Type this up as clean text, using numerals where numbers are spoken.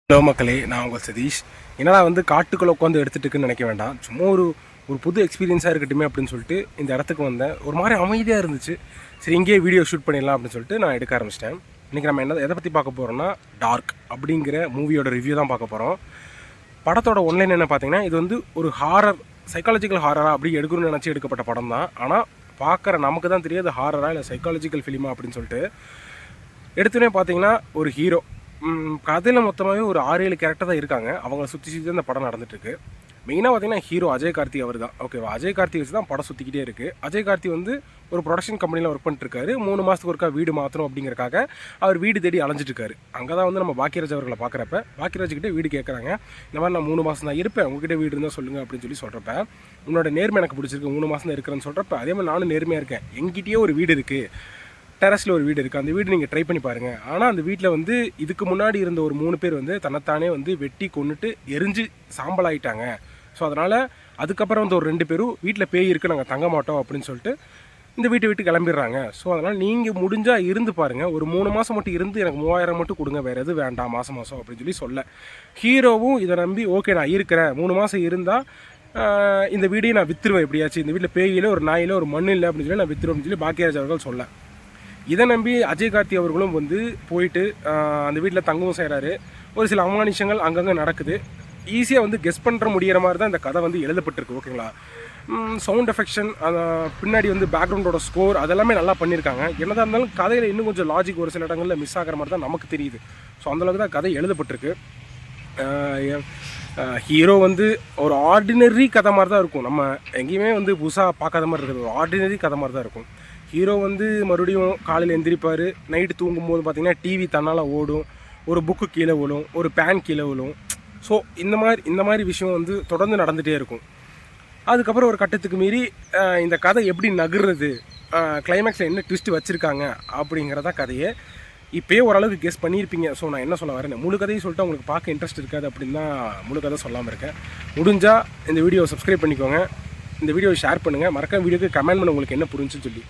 Hello மக்களே, நான் உங்கள் சதீஷ். என்னடா காட்டுக்குள்ளே உட்காந்து எடுத்துகிட்டு இருக்குன்னு நினைக்க வேண்டாம். சும்மா ஒரு புது எக்ஸ்பீரியன்ஸாக இருக்கட்டுமே அப்படின்னு சொல்லிட்டு இந்த இடத்துக்கு வந்தேன். ஒரு மாதிரி அமைதியாக இருந்துச்சு. சரி, இங்கேயே வீடியோ ஷூட் பண்ணிடலாம் அப்படின்னு சொல்லிட்டு நான் எடுக்க ஆரம்பிச்சிட்டேன். இன்றைக்கி நம்ம எதை பற்றி பார்க்க போகிறோம்னா, டார்க் அப்படிங்கிற மூவியோட ரிவ்யூ தான் பார்க்க போகிறோம். படத்தோட ஒன்லைன் என்ன பார்த்தீங்கன்னா, இது ஒரு ஹாரர், சைக்காலஜிக்கல் ஹாரராக அப்படி எடுக்கணும்னு நினச்சி எடுக்கப்பட்ட படம் தான். ஆனால் பார்க்குற நமக்கு தான் தெரியாது ஹாரரா இல்லை சைக்காலஜிக்கல் ஃபிலிமா அப்படின்னு சொல்லிட்டு. எடுத்துனே பார்த்தீங்கன்னா, ஒரு ஹீரோ, கதையில் மொத்தமாகவே ஒரு 6-7 கேரக்டர் தான் இருக்காங்க. அவங்கள சுற்றி சுற்றி தான் இந்த படம் நடந்துட்டுருக்கு. மெயினாக பார்த்தீங்கன்னா ஹீரோ அஜய் கார்த்தி அவர் தான். ஓகேவா, அஜய் கார்த்தி வச்சு தான் படம் சுற்றிக்கிட்டே இருக்குது. அஜய் கார்த்தி ஒரு ப்ரொடக்ஷன் கம்பெனியில் ஒர்க் பண்ணிட்டுருக்காரு. 3 மாதத்துக்கு ஒருக்கா வீடு மாற்றணும் அப்படிங்கிறக்காக அவர் வீடு தேடி அலைஞ்சிட்ருக்காரு. அங்கே தான் நம்ம பாக்கியராஜ் அவர்களை பார்க்குறப்ப பாக்கியராஜ்கிட்ட வீடு கேட்குறாங்க. இந்த மாதிரி நான் 3 மாதம் தான் இருப்பேன், உங்ககிட்ட வீடு இருந்தால் சொல்லுங்கள் அப்படின்னு சொல்கிறப்ப, உன்னோட நேர்மை எனக்கு பிடிச்சிருக்கு, 3 மாதம் தான் இருக்கிறேன்னு சொல்கிறப்ப, அதே மாதிரி நானும் நேர்மையாக இருக்கேன், எங்கிட்டயே ஒரு வீடு இருக்குது, டெரஸில் ஒரு வீடு இருக்குது, அந்த வீடு நீங்கள் ட்ரை பண்ணி பாருங்கள். ஆனால் அந்த வீட்டில் இதுக்கு முன்னாடி இருந்த ஒரு 3 பேர் தன்னைத்தானே வெட்டி கொண்டுட்டு எரிஞ்சு சாம்பலாயிட்டாங்க. ஸோ அதனால் அதுக்கப்புறம் ஒரு 2 பேரும் வீட்டில் பேய் இருக்குது, நாங்கள் தங்க மாட்டோம் அப்படின்னு சொல்லிட்டு இந்த வீட்டை விட்டு கிளம்பிடுறாங்க. ஸோ அதனால் நீங்கள் முடிஞ்சால் இருந்து பாருங்கள், ஒரு 3 மாதம் மட்டும் இருந்து எனக்கு 3000 மட்டும் கொடுங்க, வேறு எதுவும் வேண்டாம் மாதம் அப்படின்னு சொல்ல ஹீரோவும் இதை நம்பி ஓகே நான் இருக்கிறேன், 3 மாதம் இருந்தால் இந்த வீடையும் நான் விற்றுருவேன், எப்படியாச்சு இந்த வீட்டில் பேயில ஒரு நாயில் ஒரு மண் இல்லை அப்படின்னு சொல்லி நான் விற்றுருவேன் அப்படின்னு சொல்லி பாக்கியராஜ் அவர்கள் சொல்ல, இதை நம்பி அஜய் கார்த்தி அவர்களும் போயிட்டு அந்த வீட்டில் தங்கவும் செய்கிறாரு. ஒரு சில அமானுஷங்கள் அங்கங்கே நடக்குது. ஈஸியாக கெஸ் பண்ணுற முடிகிற மாதிரி தான் இந்த கதை எழுதப்பட்டிருக்கு. ஓகேங்களா, சவுண்ட் எஃபெக்ஷன், பின்னாடி பேக்ரவுண்டோட ஸ்கோர் அதெல்லாமே நல்லா பண்ணியிருக்காங்க. என்னதான் இருந்தாலும் கதையில் இன்னும் கொஞ்சம் லாஜிக் ஒரு சில இடங்களில் மிஸ் ஆகிற மாதிரி தான் நமக்கு தெரியுது. ஸோ அந்தளவுக்கு தான் கதை எழுதப்பட்டிருக்கு. ஹீரோ ஒரு ஆர்டினரி கதை மாதிரி தான் இருக்கும். நம்ம எங்கேயுமே புதுசாக பார்க்காத மாதிரி இருக்குது, ஒரு ஆர்டினரி கதை மாதிரி தான் இருக்கும். ஹீரோ மறுபடியும் காலையில் எந்திரிப்பார், நைட்டு தூங்கும்போது பார்த்திங்கன்னா டிவி தன்னால் ஓடும், ஒரு புக்கு கீழே விழும், ஒரு பேன் கீழே விழும். ஸோ இந்த மாதிரி விஷயம் தொடர்ந்து நடந்துகிட்டே இருக்கும். அதுக்கப்புறம் ஒரு கட்டத்துக்கு மீறி இந்த கதை எப்படி நகர்றது, கிளைமேக்ஸில் என்ன ட்விஸ்ட் வச்சுருக்காங்க அப்படிங்கிறதா கதையே. இப்போயே ஓரளவுக்கு கெஸ் பண்ணியிருப்பீங்க. ஸோ நான் என்ன சொல்ல வரேன், முழு கதையை சொல்லிட்டு உங்களுக்கு பார்க்க இன்ட்ரெஸ்ட் இருக்காது அப்படின்னு தான் முழு கதை சொல்லாமல் இருக்கேன். முடிஞ்சால் இந்த வீடியோவை சப்ஸ்கிரைப் பண்ணிக்கோங்க, இந்த வீடியோவை ஷேர் பண்ணுங்கள், மறக்காம வீடியோக்கு கமெண்ட் பண்ண உங்களுக்கு என்ன புரிஞ்சுன்னு சொல்லி.